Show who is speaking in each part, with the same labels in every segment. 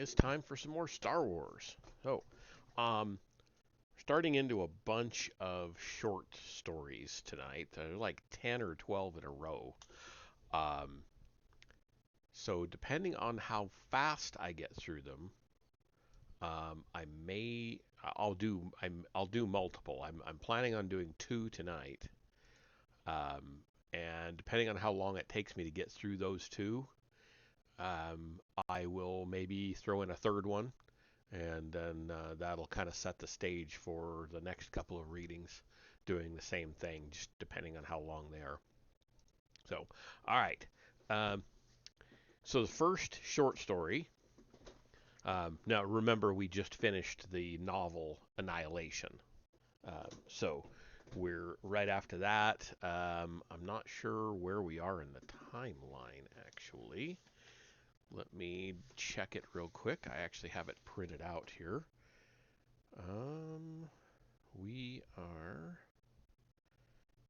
Speaker 1: it's time for some more Star Wars. So, um, starting into a bunch of short stories tonight. There are like 10 or 12 in a row. Um, so depending on how fast I get through them, I may I'll do multiple. I'm planning on doing two tonight. Um, and depending on how long it takes me to get through those two, um, I will maybe throw in a third one and then that'll kind of set the stage for the next couple of readings doing the same thing, just depending on how long they are. So, all right. Um, so the first short story. Now, remember, we just finished the novel Annihilation. So we're right after that. I'm not sure where we are in the timeline, actually. Let me check it real quick. I actually have it printed out here. Um, we are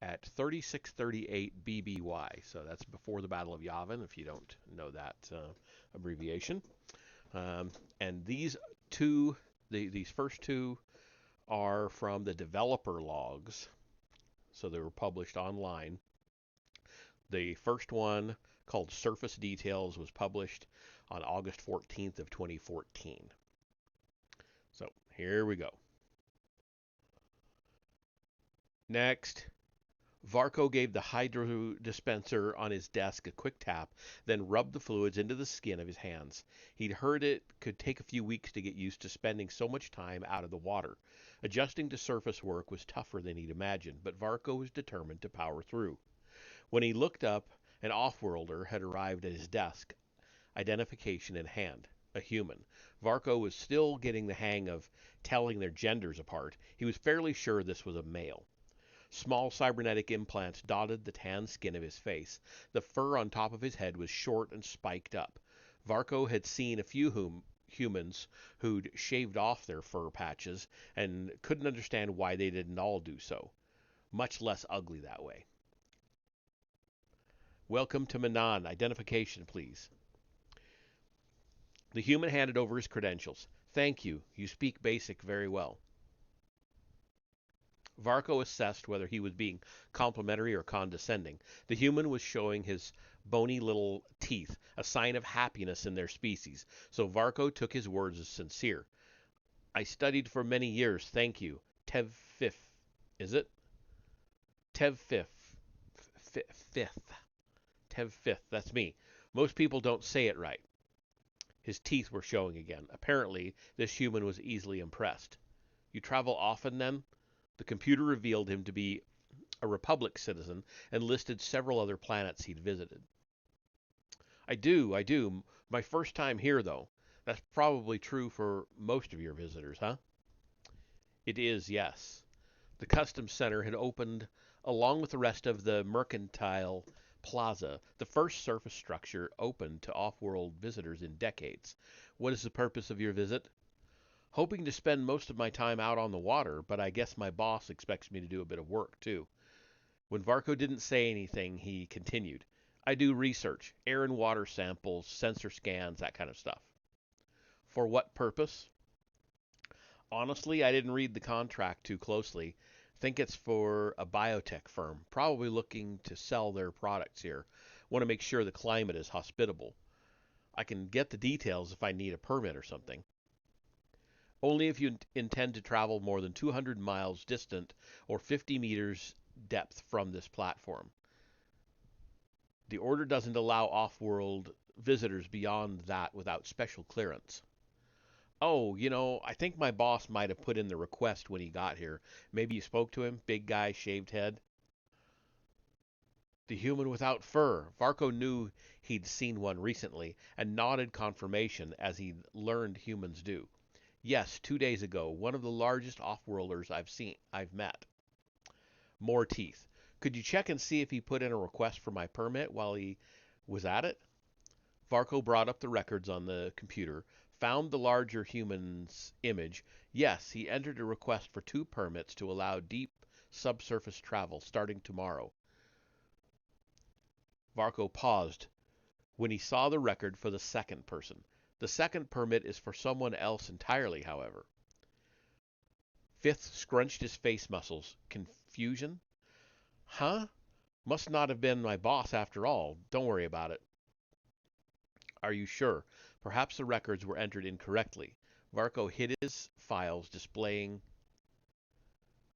Speaker 1: at 3638 BBY, so that's before the Battle of Yavin, if you don't know that abbreviation. Um, and these first two are from the developer logs, so they were published online. The first one, called Surface Details, was published on August 14th of 2014. So here we go. Next, Varco gave the hydro dispenser on his desk a quick tap, then rubbed the fluids into the skin of his hands. He'd heard it could take a few weeks to get used to spending so much time out of the water. Adjusting to surface work was tougher than he'd imagined, but Varco was determined to power through. When he looked up, an off-worlder had arrived at his desk, identification in hand. A human. Varco was still getting the hang of telling their genders apart. He was fairly sure this was a male. Small cybernetic implants dotted the tan skin of his face. The fur on top of his head was short and spiked up. Varco had seen a few humans who'd shaved off their fur patches and couldn't understand why they didn't all do so. Much less ugly that way. Welcome to Manan. Identification, please. The human handed over his credentials. Thank you. You speak basic very well. Varco assessed whether he was being complimentary or condescending. The human was showing his bony little teeth, a sign of happiness in their species, so Varco took his words as sincere. I studied for many years, thank you. Tev fifth, is it? Tev fifth. Fifth. Tev fifth, that's me. Most people don't say it right. His teeth were showing again. Apparently, this human was easily impressed. You travel often, then? The computer revealed him to be a Republic citizen and listed several other planets he'd visited. I do. My first time here, though. That's probably true for most of your visitors, huh? It is, yes. The Customs Center had opened along with the rest of the Mercantile Plaza, the first surface structure open to off-world visitors in decades. What is the purpose of your visit? Hoping to spend most of my time out on the water, but I guess my boss expects me to do a bit of work, too. When Varco didn't say anything, he continued. I do research, air and water samples, sensor scans, that kind of stuff. For what purpose? Honestly, I didn't read the contract too closely. Think it's for a biotech firm, probably looking to sell their products here. Want to make sure the climate is hospitable. I can get the details if I need a permit or something. Only if you intend to travel more than 200 miles distant or 50 meters depth from this platform. The order doesn't allow off-world visitors beyond that without special clearance. Oh, I think my boss might have put in the request when he got here. Maybe you spoke to him? Big guy, shaved head. The human without fur. Varco knew he'd seen one recently and nodded confirmation as he'd learned humans do. Yes, 2 days ago, one of the largest off-worlders I've met. More teeth. Could you check and see if he put in a request for my permit while he was at it? Varco brought up the records on the computer, found the larger human's image. Yes, he entered a request for 2 permits to allow deep subsurface travel starting tomorrow. Varco paused when he saw the record for the second person. The second permit is for someone else entirely, however. Fifth scrunched his face muscles. Confusion? Huh? Must not have been my boss after all. Don't worry about it. Are you sure? Perhaps the records were entered incorrectly. Varco hid his files, displaying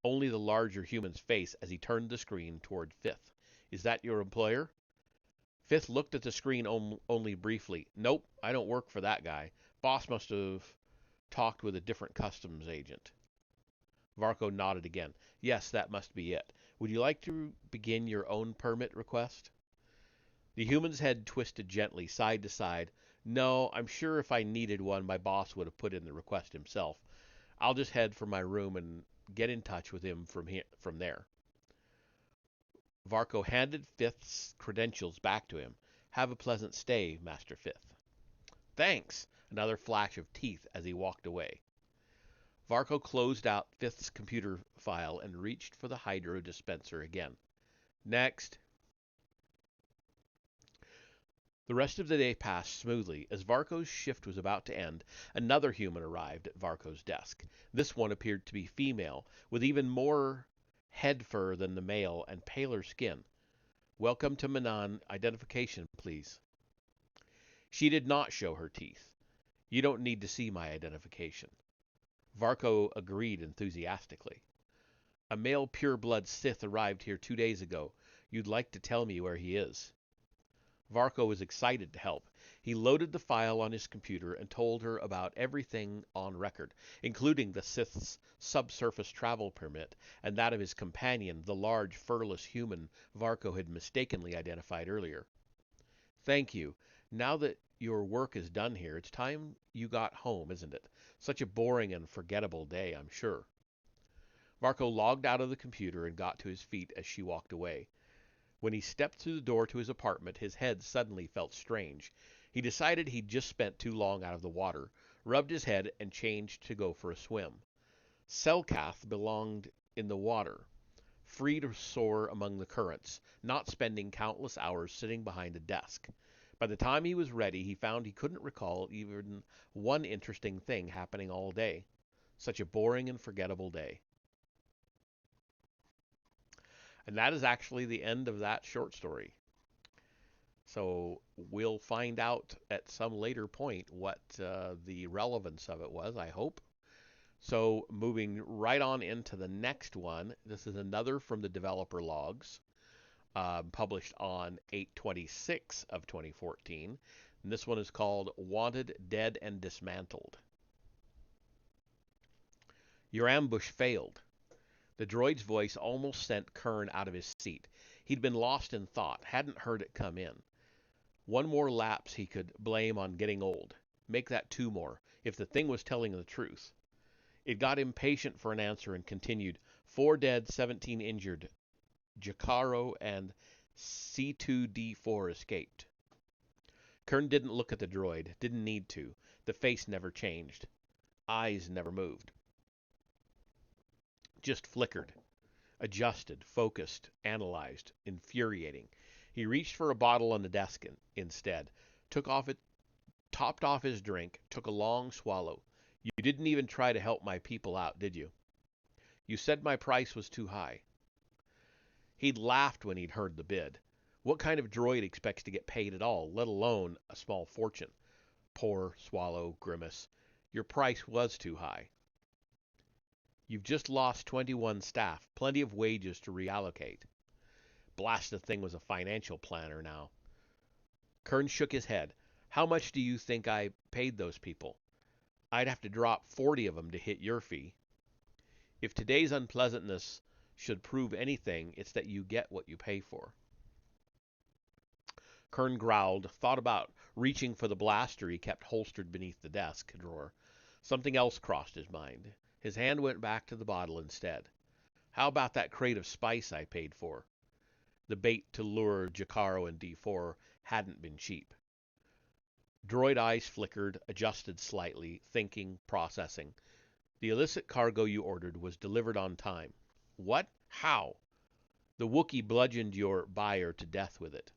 Speaker 1: only the larger human's face as he turned the screen toward Fifth. Is that your employer? Fifth looked at the screen only briefly. Nope, I don't work for that guy. Boss must have talked with a different customs agent. Varco nodded again. Yes, that must be it. Would you like to begin your own permit request? The human's head twisted gently, side to side. No, I'm sure if I needed one, my boss would have put in the request himself. I'll just head for my room and get in touch with him from there. Varco handed Fifth's credentials back to him. Have a pleasant stay, Master Fifth. Thanks! Another flash of teeth as he walked away. Varco closed out Fifth's computer file and reached for the hydro dispenser again. Next. The rest of the day passed smoothly. As Varco's shift was about to end, another human arrived at Varco's desk. This one appeared to be female, with even more head fur than the male and paler skin. Welcome to Manan. Identification, please. She did not show her teeth. You don't need to see my identification. Varco agreed enthusiastically. A male pure-blood Sith arrived here 2 days ago. You'd like to tell me where he is? Varco was excited to help. He loaded the file on his computer and told her about everything on record, including the Sith's subsurface travel permit and that of his companion, the large, furless human Varco had mistakenly identified earlier. Thank you. Now that your work is done here, it's time you got home, isn't it? Such a boring and forgettable day, I'm sure. Varco logged out of the computer and got to his feet as she walked away. When he stepped through the door to his apartment, his head suddenly felt strange. He decided he'd just spent too long out of the water, rubbed his head, and changed to go for a swim. Selkath belonged in the water, free to soar among the currents, not spending countless hours sitting behind a desk. By the time he was ready, he found he couldn't recall even one interesting thing happening all day. Such a boring and forgettable day. And that is actually the end of that short story. So we'll find out at some later point what the relevance of it was, I hope. So moving right on into the next one, this is another from the developer logs, published on 8/26 of 2014. And this one is called Wanted, Dead, and Dismantled. Your ambush failed. The droid's voice almost sent Kern out of his seat. He'd been lost in thought, hadn't heard it come in. One more lapse he could blame on getting old. Make that 2 more, if the thing was telling the truth. It got impatient for an answer and continued. 4 dead, 17 injured. Jacaro and C2D4 escaped. Kern didn't look at the droid, didn't need to. The face never changed. Eyes never moved. Just flickered. Adjusted, focused, analyzed, infuriating. He reached for a bottle on the desk instead, topped off his drink, took a long swallow. You didn't even try to help my people out, did you? You said my price was too high. He'd laughed when he'd heard the bid. What kind of droid expects to get paid at all, let alone a small fortune? Pour, swallow, grimace. Your price was too high. You've just lost 21 staff, plenty of wages to reallocate. Blast the thing was a financial planner now. Kern shook his head. How much do you think I paid those people? I'd have to drop 40 of them to hit your fee. If today's unpleasantness should prove anything, it's that you get what you pay for. Kern growled, thought about reaching for the blaster he kept holstered beneath the desk drawer. Something else crossed his mind. His hand went back to the bottle instead. How about that crate of spice I paid for? The bait to lure Jacaro and D4 hadn't been cheap. Droid eyes flickered, adjusted slightly, thinking, processing. The illicit cargo you ordered was delivered on time. What? How? The Wookiee bludgeoned your buyer to death with it.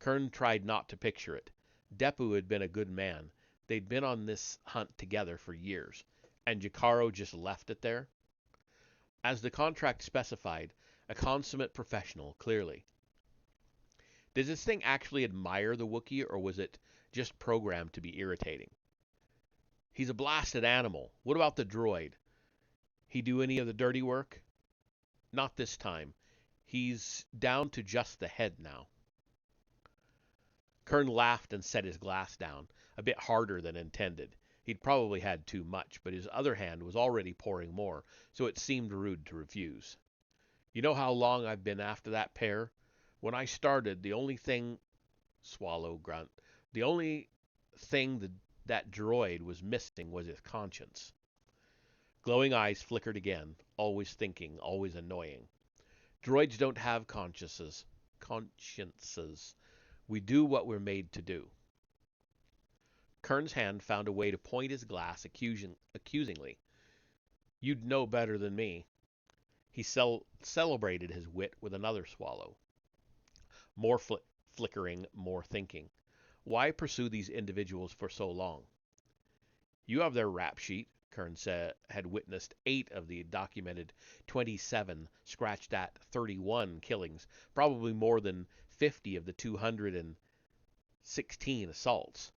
Speaker 1: Kern tried not to picture it. Depu had been a good man. They'd been on this hunt together for years. And Jacaro just left it there? As the contract specified, a consummate professional, clearly. Did this thing actually admire the Wookiee, or was it just programmed to be irritating? He's a blasted animal. What about the droid? He do any of the dirty work? Not this time. He's down to just the head now. Kern laughed and set his glass down, a bit harder than intended. He'd probably had too much, but his other hand was already pouring more, so it seemed rude to refuse. You know how long I've been after that pair? When I started, the only thing... Swallow, grunt. The only thing that droid was missing was his conscience. Glowing eyes flickered again, always thinking, always annoying. Droids don't have consciences. Consciences. We do what we're made to do. Kern's hand found a way to point his glass accusingly. You'd know better than me. He celebrated his wit with another swallow. More flickering, more thinking. Why pursue these individuals for so long? You have their rap sheet, Kern said, had witnessed 8 of the documented 27, scratched at 31 killings, probably more than 50 of the 216 assaults.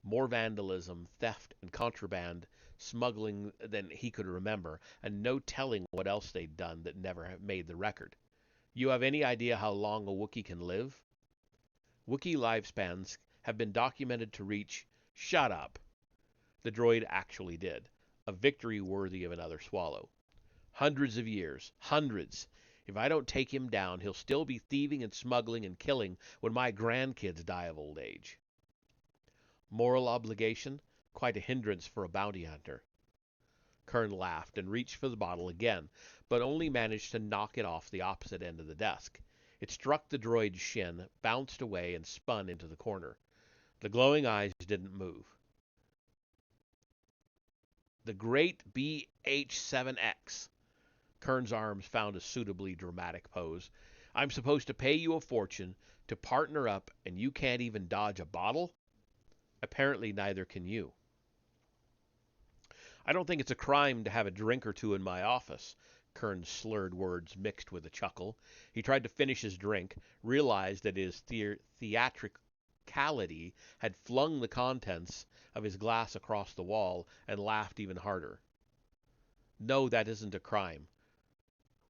Speaker 1: More vandalism, theft, and contraband smuggling than he could remember, and no telling what else they'd done that never made the record. You have any idea how long a Wookiee can live? Wookiee lifespans have been documented to reach... Shut up! The droid actually did. A victory worthy of another swallow. Hundreds of years. Hundreds. If I don't take him down, he'll still be thieving and smuggling and killing when my grandkids die of old age. Moral obligation? Quite a hindrance for a bounty hunter. Kern laughed and reached for the bottle again, but only managed to knock it off the opposite end of the desk. It struck the droid's shin, bounced away, and spun into the corner. The glowing eyes didn't move. The great BH-7X. Kern's arms found a suitably dramatic pose. I'm supposed to pay you a fortune to partner up, and you can't even dodge a bottle? Apparently neither can you. I don't think it's a crime to have a drink or two in my office. Kern's slurred words mixed with a chuckle. He tried to finish his drink, realized that his theatricality had flung the contents of his glass across the wall, and laughed even harder. No, that isn't a crime.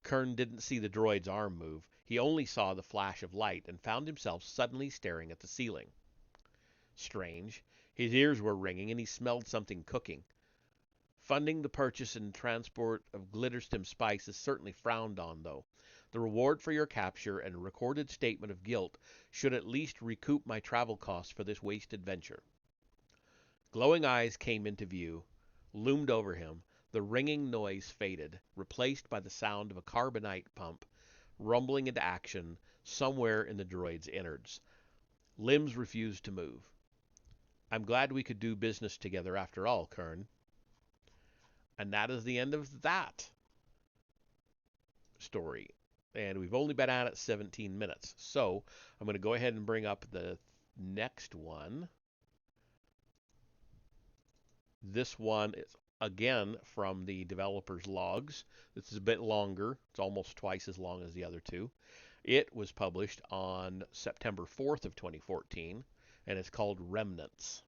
Speaker 1: Kern didn't see the droid's arm move. He only saw the flash of light and found himself suddenly staring at the ceiling. Strange. His ears were ringing, and he smelled something cooking. Funding the purchase and transport of Glitterstim spice is certainly frowned on, though. The reward for your capture and a recorded statement of guilt should at least recoup my travel costs for this wasted venture. Glowing eyes came into view, loomed over him. The ringing noise faded, replaced by the sound of a carbonite pump rumbling into action somewhere in the droid's innards. Limbs refused to move. I'm glad we could do business together after all, Kern. And that is the end of that story. And we've only been at it 17 minutes. So I'm going to go ahead and bring up the next one. This one is, again, from the developer's logs. This is a bit longer. It's almost twice as long as the other two. It was published on September 4th of 2014, and it's called Remnants.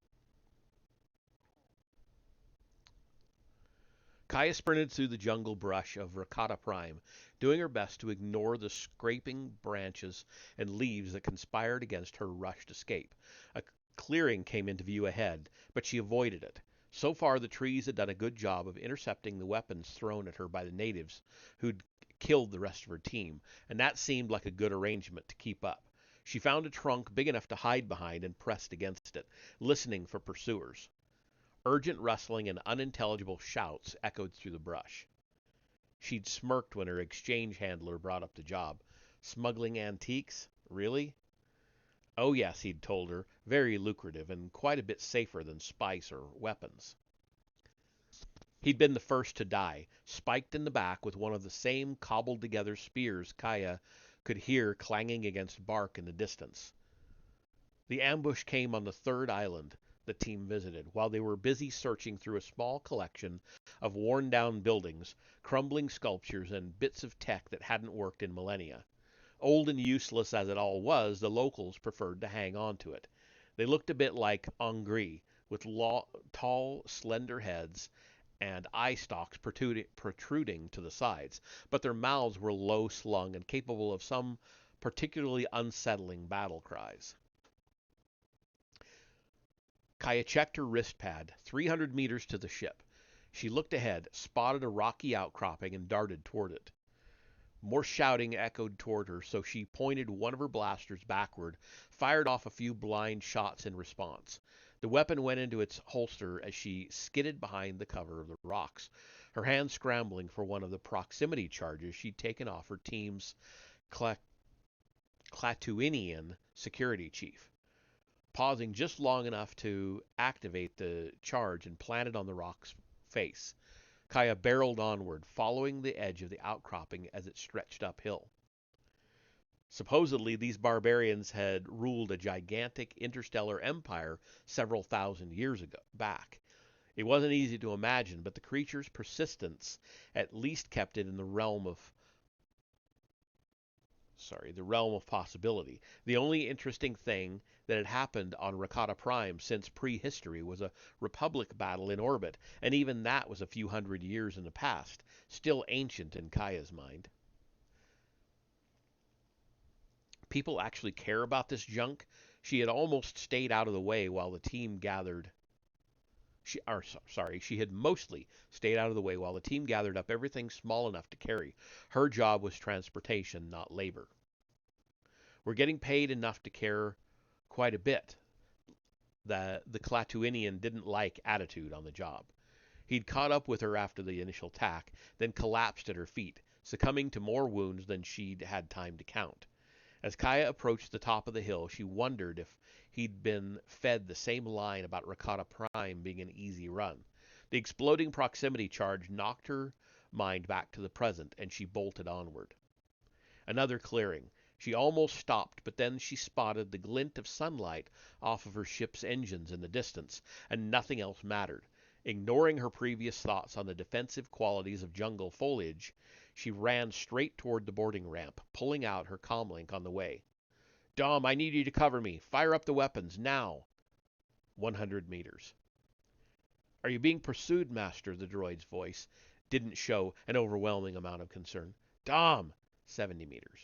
Speaker 1: Kaya sprinted through the jungle brush of Rakata Prime, doing her best to ignore the scraping branches and leaves that conspired against her rushed escape. A clearing came into view ahead, but she avoided it. So far, the trees had done a good job of intercepting the weapons thrown at her by the natives who'd killed the rest of her team, and that seemed like a good arrangement to keep up. She found a trunk big enough to hide behind and pressed against it, listening for pursuers. Urgent rustling and unintelligible shouts echoed through the brush. She'd smirked when her exchange handler brought up the job. Smuggling antiques? Really? Oh yes, he'd told her, very lucrative and quite a bit safer than spice or weapons. He'd been the first to die, spiked in the back with one of the same cobbled-together spears Kaya could hear clanging against bark in the distance. The ambush came on the third island the team visited, while they were busy searching through a small collection of worn down buildings, crumbling sculptures, and bits of tech that hadn't worked in millennia. Old and useless as it all was, the locals preferred to hang on to it. They looked a bit like Angri, with tall, slender heads and eye stalks protruding to the sides, but their mouths were low slung and capable of some particularly unsettling battle cries. Kaya checked her wrist pad, 300 meters to the ship. She looked ahead, spotted a rocky outcropping, and darted toward it. More shouting echoed toward her, so she pointed one of her blasters backward, fired off a few blind shots in response. The weapon went into its holster as she skidded behind the cover of the rocks, her hand scrambling for one of the proximity charges she'd taken off her team's Clatuinian security chief. Pausing just long enough to activate the charge and plant it on the rock's face, Kaya barreled onward, following the edge of the outcropping as it stretched uphill. Supposedly, these barbarians had ruled a gigantic interstellar empire several thousand years ago back. It wasn't easy to imagine, but the creature's persistence at least kept it in the realm of possibility. The only interesting thing that had happened on Rakata Prime since prehistory was a Republic battle in orbit, and even that was a few hundred years in the past, still ancient in Kaya's mind. People actually care about this junk? She had almost stayed out of the way while the team gathered. She had mostly stayed out of the way while the team gathered up everything small enough to carry. Her job was transportation, not labor. We're getting paid enough to care quite a bit. The Clatuinian didn't like attitude on the job. He'd caught up with her after the initial attack, then collapsed at her feet, succumbing to more wounds than she'd had time to count. As Kaya approached the top of the hill, she wondered if he'd been fed the same line about Rakata Prime being an easy run. The exploding proximity charge knocked her mind back to the present, and she bolted onward. Another clearing. She almost stopped, but then she spotted the glint of sunlight off of her ship's engines in the distance, and nothing else mattered. Ignoring her previous thoughts on the defensive qualities of jungle foliage, she ran straight toward the boarding ramp, pulling out her comlink on the way. Dom, I need you to cover me. Fire up the weapons, now. 100 meters. Are you being pursued, Master? The droid's voice didn't show an overwhelming amount of concern. Dom! 70 meters.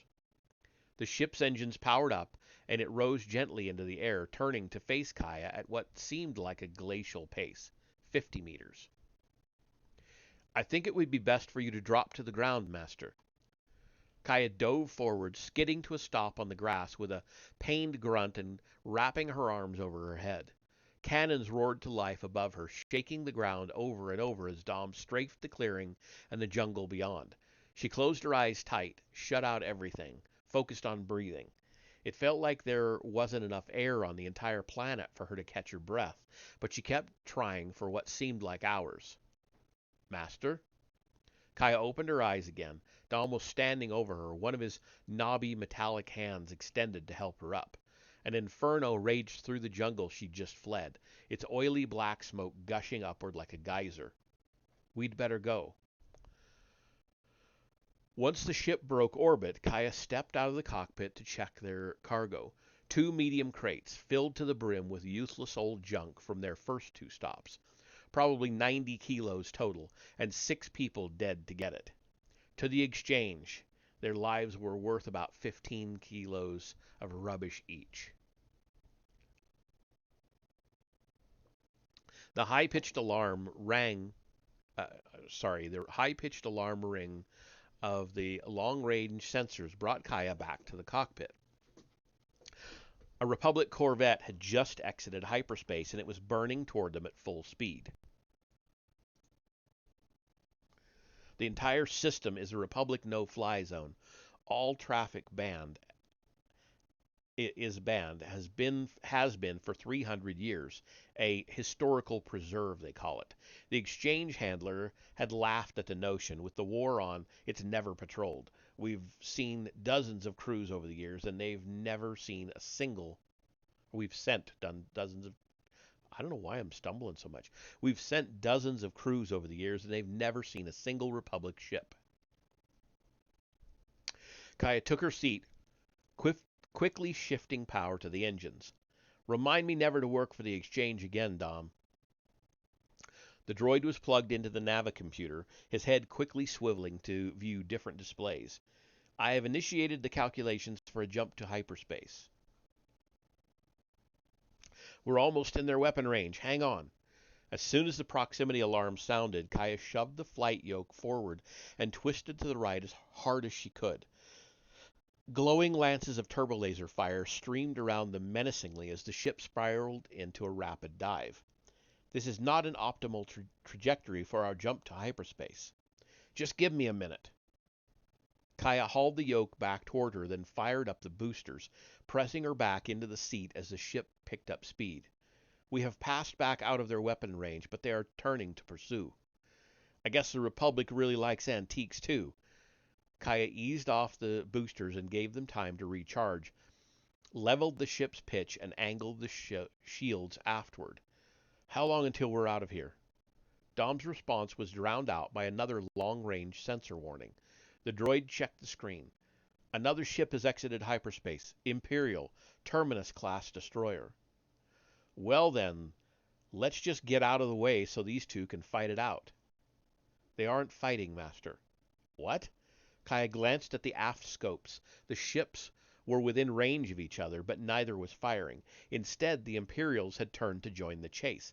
Speaker 1: The ship's engines powered up, and it rose gently into the air, turning to face Kaya at what seemed like a glacial pace. 50 meters. I think it would be best for you to drop to the ground, Master. Kaya dove forward, skidding to a stop on the grass with a pained grunt and wrapping her arms over her head. Cannons roared to life above her, shaking the ground over and over as Dom strafed the clearing and the jungle beyond. She closed her eyes tight, shut out everything, focused on breathing. It felt like there wasn't enough air on the entire planet for her to catch her breath, but she kept trying for what seemed like hours. Master? Kaya opened her eyes again. Dom was standing over her, one of his knobby metallic hands extended to help her up. An inferno raged through the jungle she'd just fled, its oily black smoke gushing upward like a geyser. We'd better go. Once the ship broke orbit, Kaya stepped out of the cockpit to check their cargo. 2 medium crates, filled to the brim with useless old junk from their first 2 stops. Probably 90 kilos total, and 6 people dead to get it. To the exchange. Their lives were worth about 15 kilos of rubbish each. The high-pitched alarm rang. The high-pitched alarm ring of the long-range sensors brought Kaya back to the cockpit. A Republic corvette had just exited hyperspace, and it was burning toward them at full speed. The entire system is a Republic no-fly zone. All traffic banned has been for 300 years, a historical preserve they call it. The exchange handler had laughed at the notion. With the war on, it's never patrolled. We've seen dozens of crews over the years, and they've never seen a single We've sent dozens of. I don't know why I'm stumbling so much. We've sent dozens of crews over the years, and they've never seen a single Republic ship. Kaya took her seat, quick, quickly shifting power to the engines. Remind me never to work for the Exchange again, Dom. The droid was plugged into the Navicomputer, his head quickly swiveling to view different displays. I have initiated the calculations for a jump to hyperspace. We're almost in their weapon range. Hang on. As soon as the proximity alarm sounded, Kaya shoved the flight yoke forward and twisted to the right as hard as she could. Glowing lances of turbolaser fire streamed around them menacingly as the ship spiraled into a rapid dive. This is not an optimal trajectory for our jump to hyperspace. Just give me a minute. Kaya hauled the yoke back toward her, then fired up the boosters, pressing her back into the seat as the ship picked up speed. We have passed back out of their weapon range, but they are turning to pursue. I guess the Republic really likes antiques, too. Kaya eased off the boosters and gave them time to recharge, leveled the ship's pitch, and angled the shields aftward. How long until we're out of here? Dom's response was drowned out by another long-range sensor warning. The droid checked the screen. Another ship has exited hyperspace. Imperial, Terminus-class destroyer. Well then, let's just get out of the way so these two can fight it out. They aren't fighting, Master. What? Kaya glanced at the aft scopes. The ships were within range of each other, but neither was firing. Instead, the Imperials had turned to join the chase.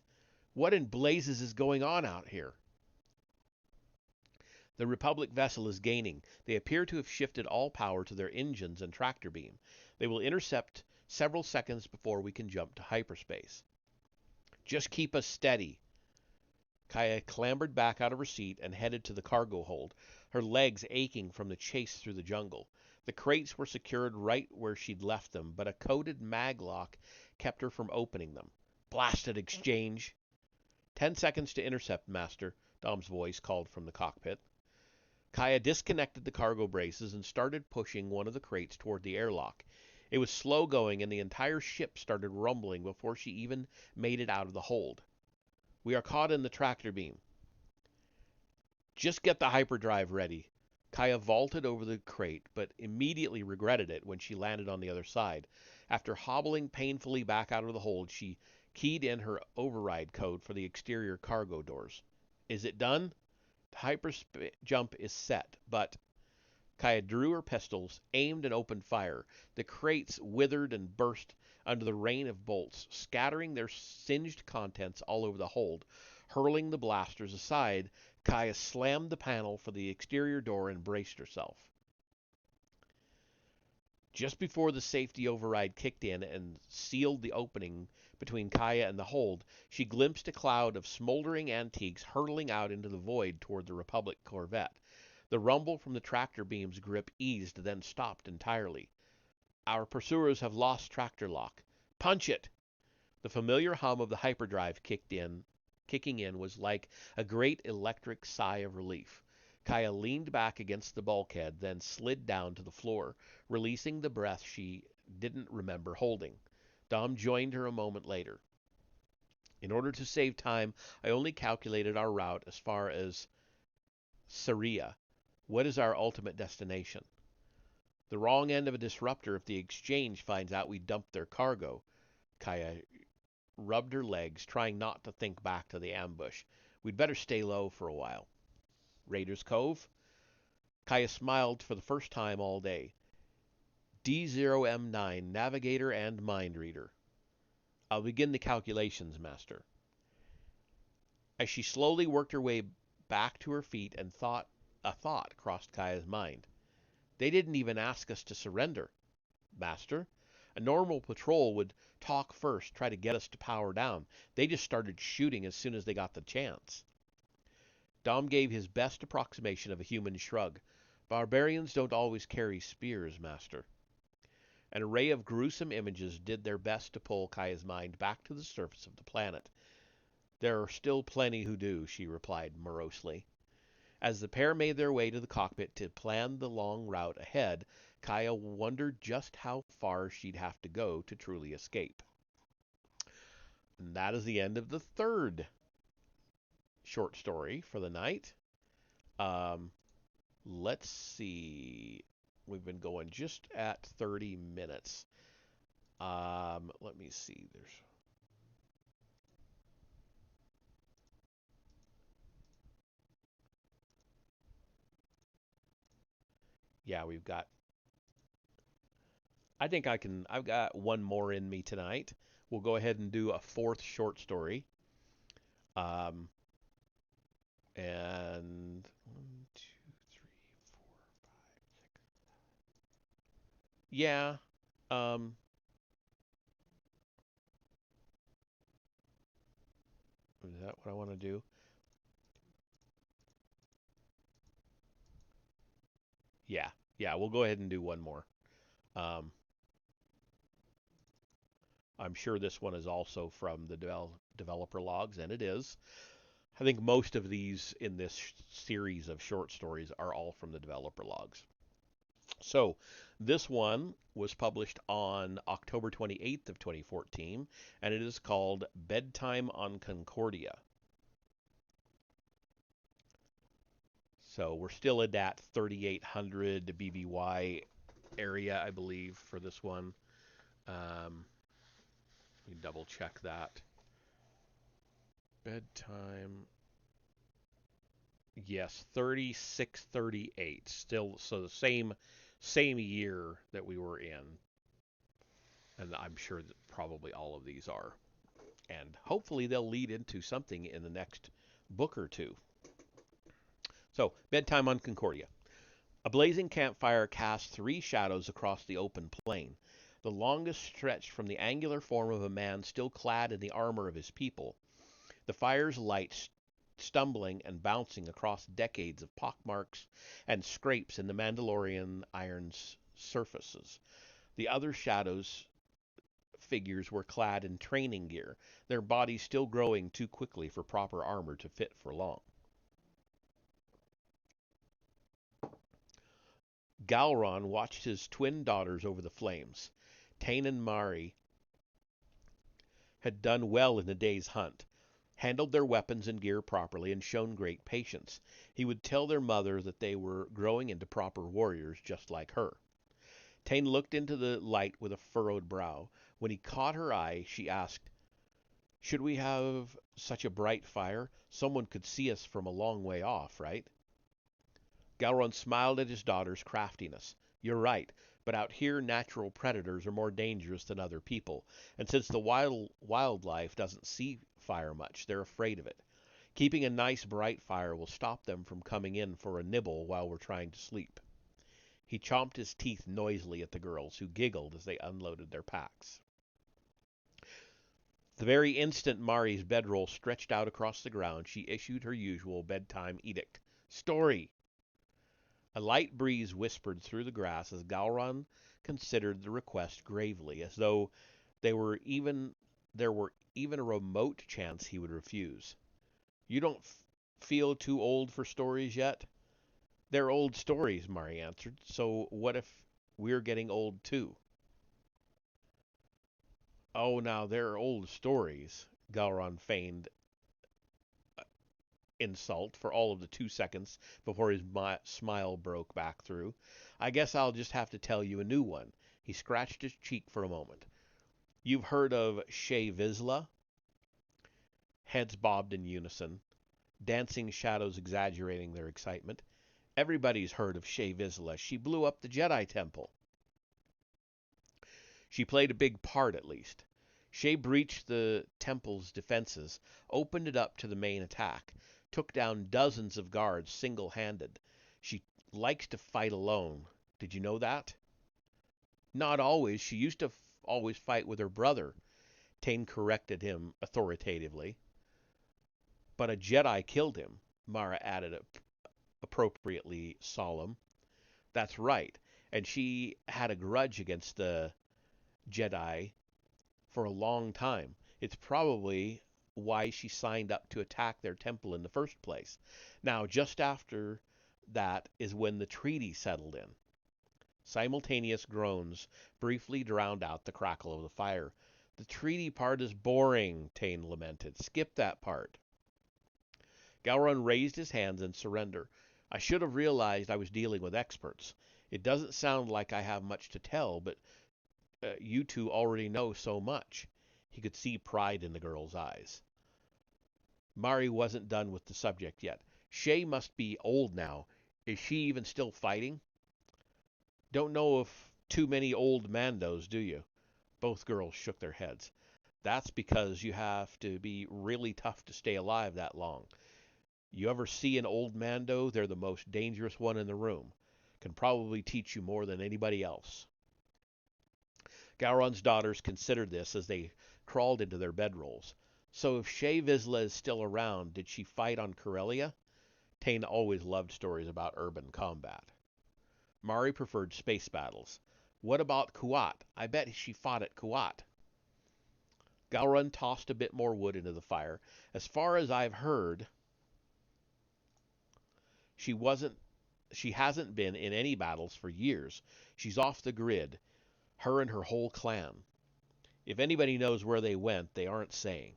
Speaker 1: What in blazes is going on out here? The Republic vessel is gaining. They appear to have shifted all power to their engines and tractor beam. They will intercept several seconds before we can jump to hyperspace. Just keep us steady. Kaya clambered back out of her seat and headed to the cargo hold, her legs aching from the chase through the jungle. The crates were secured right where she'd left them, but a coded mag lock kept her from opening them. Blasted Exchange! 10 seconds to intercept, Master, Dom's voice called from the cockpit. Kaya disconnected the cargo braces and started pushing one of the crates toward the airlock. It was slow going, and the entire ship started rumbling before she even made it out of the hold. We are caught in the tractor beam. Just get the hyperdrive ready. Kaya vaulted over the crate, but immediately regretted it when she landed on the other side. After hobbling painfully back out of the hold, she keyed in her override code for the exterior cargo doors. Is it done? The jump is set, but Kaya drew her pistols, aimed, and opened fire. The crates withered and burst under the rain of bolts, scattering their singed contents all over the hold. Hurling the blasters aside, Kaya slammed the panel for the exterior door and braced herself. Just before the safety override kicked in and sealed the opening between Kaya and the hold, she glimpsed a cloud of smoldering antiques hurtling out into the void toward the Republic corvette. The rumble from the tractor beam's grip eased, then stopped entirely. Our pursuers have lost tractor lock. Punch it! The familiar hum of the hyperdrive kicking in was like a great electric sigh of relief. Kaya leaned back against the bulkhead, then slid down to the floor, releasing the breath she didn't remember holding. Dom joined her a moment later. In order to save time, I only calculated our route as far as Saria. What is our ultimate destination? The wrong end of a disruptor if the Exchange finds out we dumped their cargo. Kaya rubbed her legs, trying not to think back to the ambush. We'd better stay low for a while. Raiders Cove? Kaya smiled for the first time all day. D0M9, Navigator and Mind Reader. I'll begin the calculations, Master. As she slowly worked her way back to her feet, and a thought crossed Kaya's mind. They didn't even ask us to surrender. Master, a normal patrol would talk first, try to get us to power down. They just started shooting as soon as they got the chance. Dom gave his best approximation of a human shrug. Barbarians don't always carry spears, Master. An array of gruesome images did their best to pull Kaya's mind back to the surface of the planet. There are still plenty who do, she replied morosely. As the pair made their way to the cockpit to plan the long route ahead, Kaya wondered just how far she'd have to go to truly escape. And that is the end of the third short story for the night. Um, let's see. We've been going just at 30 minutes. Let me see. Yeah, we've got, I think I've got one more in me tonight. We'll go ahead and do a fourth short story. Um, and one, two, three, four. Yeah. Um, is that what I want to do? Yeah. Yeah, we'll go ahead and do one more. Um, I'm sure this one is also from the developer logs, and it is. I think most of these in this series of short stories are all from the developer logs. So, this one was published on October 28th of 2014, and it is called Bedtime on Concordia. So, we're still at that 3800 BBY area, I believe, for this one. Let me double check that. Bedtime. Yes, 3638. Still, so the same year that we were in, and I'm sure that probably all of these are. And hopefully they'll lead into something in the next book or two. So, Bedtime on Concordia. A blazing campfire casts three shadows across the open plain. The longest stretched from the angular form of a man still clad in the armor of his people. The fire's light stumbling and bouncing across decades of pockmarks and scrapes in the Mandalorian iron's surfaces. The other shadows figures were clad in training gear, their bodies still growing too quickly for proper armor to fit for long. Galron watched his twin daughters over the flames. Tane and Mari had done well in the day's hunt, handled their weapons and gear properly, and shown great patience. He would tell their mother that they were growing into proper warriors just like her. Tane looked into the light with a furrowed brow. When he caught her eye, she asked, "Should we have such a bright fire? Someone could see us from a long way off, right?" Gowron smiled at his daughter's craftiness. "You're right, but out here natural predators are more dangerous than other people, and since the wildlife doesn't see fire much, they're afraid of it. Keeping a nice bright fire will stop them from coming in for a nibble while we're trying to sleep." He chomped his teeth noisily at the girls, who giggled as they unloaded their packs. The very instant Mari's bedroll stretched out across the ground, she issued her usual bedtime edict. "Story!" A light breeze whispered through the grass as Gowron considered the request gravely, as though there were even a remote chance he would refuse. "You don't feel too old for stories yet?" "They're old stories," Mari answered. "So what if we're getting old too?" "Oh, now they're old stories." Gowron feigned insult for all of the 2 seconds before his smile broke back through. "I guess I'll just have to tell you a new one." He scratched his cheek for a moment. "You've heard of Shay Vizsla?" Heads bobbed in unison, dancing shadows exaggerating their excitement. "Everybody's heard of Shay Vizsla. She blew up the Jedi Temple." "She played a big part, at least." "Shay breached the temple's defenses, opened it up to the main attack, took down dozens of guards single-handed. She likes to fight alone. Did you know that?" "Not always. She used to always fight with her brother," Tane corrected him authoritatively. "But a Jedi killed him," Mara added, appropriately solemn. "That's right. And she had a grudge against the Jedi for a long time. It's probably why she signed up to attack their temple in the first place. Now, just after that is when the treaty settled in." Simultaneous groans briefly drowned out the crackle of the fire. The treaty part is boring, Tane lamented. Skip that part. Gowron raised his hands in surrender. I should have realized I was dealing with experts. It doesn't sound like I have much to tell, but you two already know so much. He could see pride in the girl's eyes. Mari wasn't done with the subject yet. Shay must be old now. Is she even still fighting? Don't know of too many old Mandos, do you? Both girls shook their heads. That's because you have to be really tough to stay alive that long. You ever see an old Mando? They're the most dangerous one in the room. Can probably teach you more than anybody else. Gowron's daughters considered this as they crawled into their bedrolls. So if Shay Vizsla is still around, did she fight on Corellia? Tane always loved stories about urban combat. Mari preferred space battles. What about Kuat? I bet she fought at Kuat. Gowron tossed a bit more wood into the fire. As far as I've heard, she wasn't she hasn't been in any battles for years. She's off the grid, her and her whole clan. If anybody knows where they went, they aren't saying.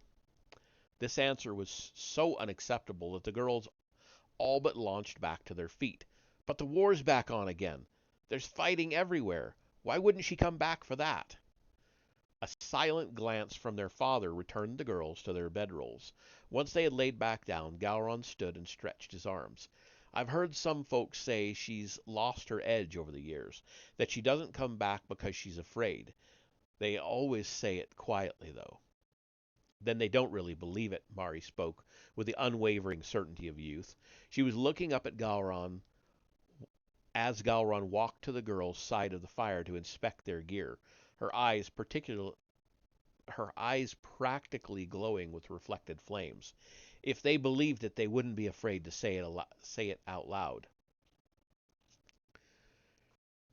Speaker 1: This answer was so unacceptable that the girls all but launched back to their feet. But the war's back on again. There's fighting everywhere. Why wouldn't she come back for that? A silent glance from their father returned the girls to their bedrolls. Once they had laid back down, Gowron stood and stretched his arms. I've heard some folks say she's lost her edge over the years, that she doesn't come back because she's afraid. They always say it quietly, though. Then they don't really believe it, Mari spoke, with the unwavering certainty of youth. She was looking up at Gowron as Gowron walked to the girls' side of the fire to inspect their gear, her eyes practically glowing with reflected flames. If they believed it, they wouldn't be afraid to say it out loud.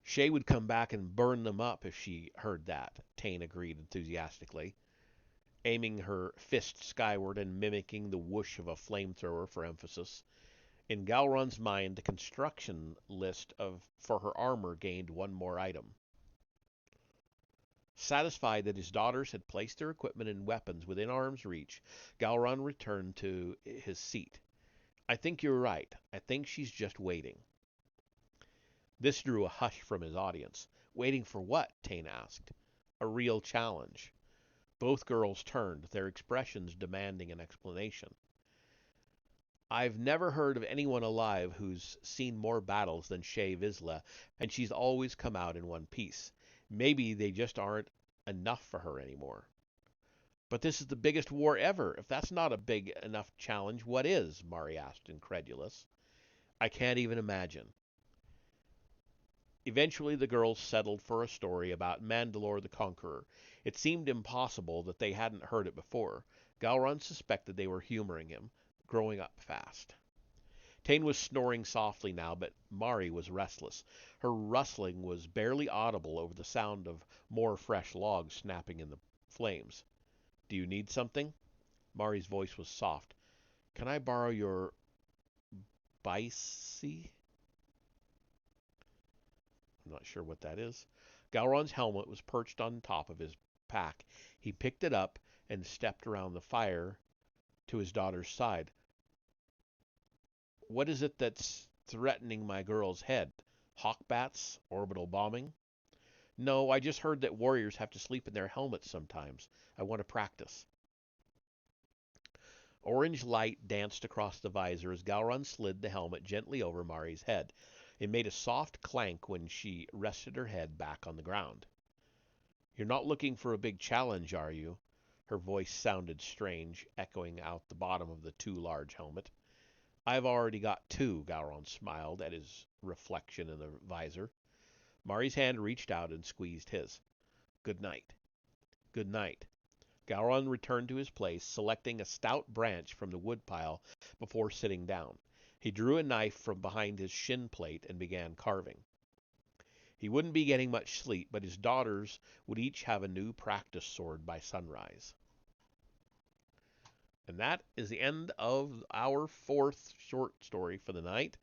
Speaker 1: Shay would come back and burn them up if she heard that, Tane agreed enthusiastically, aiming her fist skyward and mimicking the whoosh of a flamethrower for emphasis. In Gowron's mind, the construction list for her armor gained one more item. Satisfied that his daughters had placed their equipment and weapons within arm's reach, Gowron returned to his seat. I think you're right. I think she's just waiting. This drew a hush from his audience. Waiting for what? Tane asked. A real challenge. Both girls turned, their expressions demanding an explanation. I've never heard of anyone alive who's seen more battles than Shay Vizsla, and she's always come out in one piece. Maybe they just aren't enough for her anymore. But this is the biggest war ever. If that's not a big enough challenge, what is? Mari asked, incredulous. I can't even imagine. Eventually the girls settled for a story about Mandalore the Conqueror. It seemed impossible that they hadn't heard it before. Gowron suspected they were humoring him, growing up fast. Tane was snoring softly now, but Mari was restless. Her rustling was barely audible over the sound of more fresh logs snapping in the flames. Do you need something? Mari's voice was soft. Can I borrow your bicy? I'm not sure what that is. Gowron's helmet was perched on top of his pack. He picked it up and stepped around the fire to his daughter's side. What is it that's threatening my girl's head? Hawkbats? Orbital bombing? No, I just heard that warriors have to sleep in their helmets sometimes. I want to practice. Orange light danced across the visor as Gowron slid the helmet gently over Mari's head. It made a soft clank when she rested her head back on the ground. You're not looking for a big challenge, are you? Her voice sounded strange, echoing out the bottom of the too large helmet. I've already got two, Gowron smiled at his reflection in the visor. Mari's hand reached out and squeezed his. Good night. Good night. Gowron returned to his place, selecting a stout branch from the woodpile before sitting down. He drew a knife from behind his shin plate and began carving. He wouldn't be getting much sleep, but his daughters would each have a new practice sword by sunrise. And that is the end of our fourth short story for the night.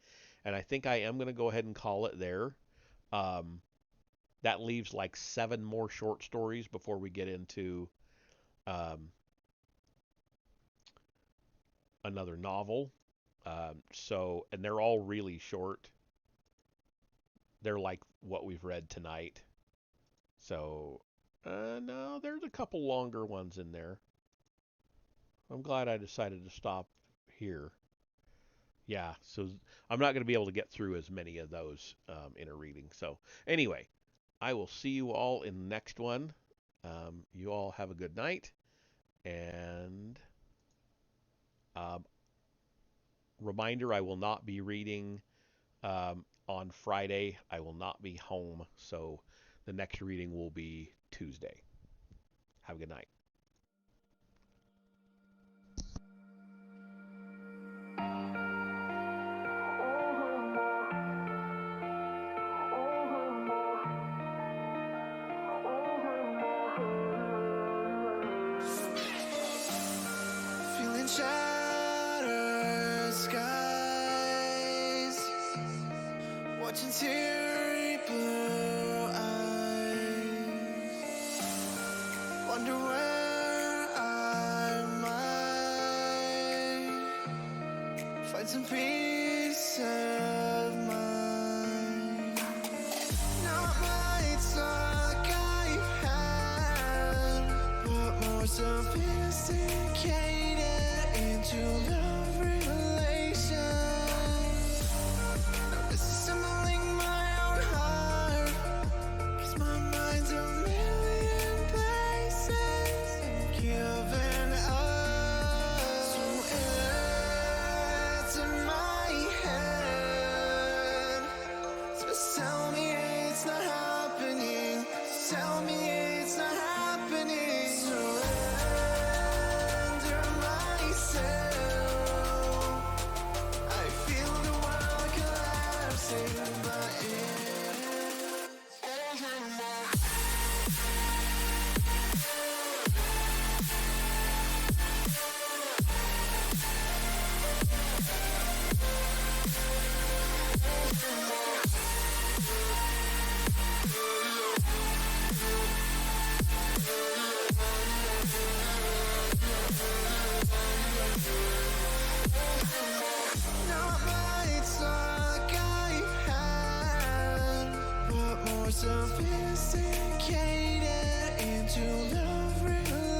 Speaker 1: And I think I am going to go ahead and call it there. That leaves like 7 more short stories before we get into um, another novel. And they're all really short. They're like what we've read tonight. So, no, there's a couple longer ones in there. I'm glad I decided to stop here. Yeah, so I'm not going to be able to get through as many of those in a reading. So, anyway, I will see you all in the next one. You all have a good night. And um, reminder, I will not be reading on Friday. I will not be home. So, the next reading will be Tuesday. Have a good night.
Speaker 2: Feeling shattered skies, watching teary blue eyes, wonder where I might find some peace of mind. Not lights like I've had, but more sophisticated into love relations. Now disassembling my own heart, 'cause my mind's a million places. I'm giving up. So it's in my head. So tell me it's not happening. Tell me it's not happening. Surrender myself. I feel the world collapsing, but it's not lights like I've had, but more sophisticated into love relations.